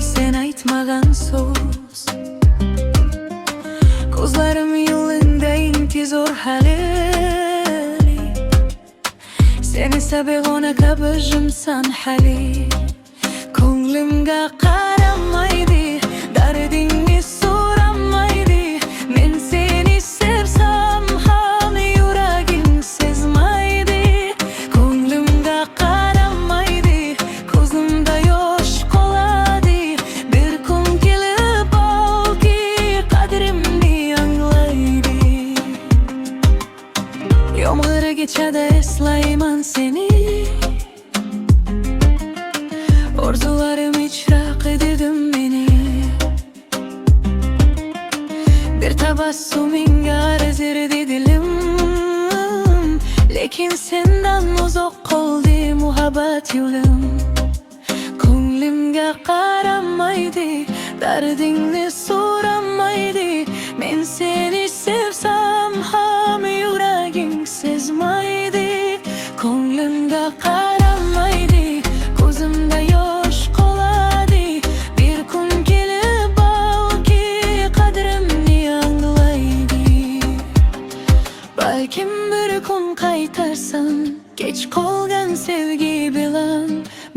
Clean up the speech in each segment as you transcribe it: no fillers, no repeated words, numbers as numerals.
sen aytmagan so'z. Ko'zlarim yo'lingda intizor hali. Sen esa begona kabi jimsan hali. Ko'nglimga qaramaydi, dardingni so'ramaydi. Men seni sevsam ham yuraging sezmaydi. Ko'nglimga qaramaydi, ko'zimda yosh qoladi. Bir kun kelib balki qadrimni anglaydi. Yomg'ir kechada eslayman seni. Orzularim ichra qidirdim meni. Bir tabassumingga arzirdi dilim. Lekin sendan uzoq qoldi muhabbat yo'lim. Ko'nglimga qaramaydi, dardingni so'ramaydi. Men seni sevsam ham yuraging sezmaydi. Ko'nglimga qaramaydi, ko'zimda yosh qoladi. Bir kun kelib balki qadrimni anglaydi. Balkim bir kun qaytarsan, kech qolgan sevgi bilan.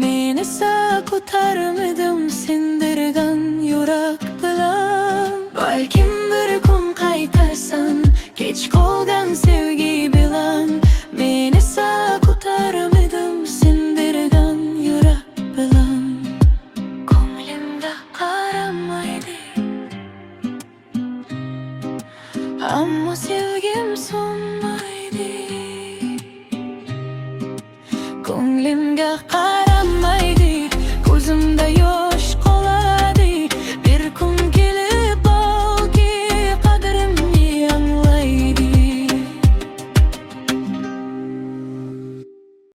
Men esa ko'tarmadim sindirgan yurak bilan. Balkim bir kun qaytarsan, kech qolgan sevgi bilan. Men esa ko'tarmadim sindirgan yurak bilan. Ko'nglimga qaramaydi, ammo sevgim so'nmaydi. Ko'nglimga qaramaydi, ko'zimda yo'q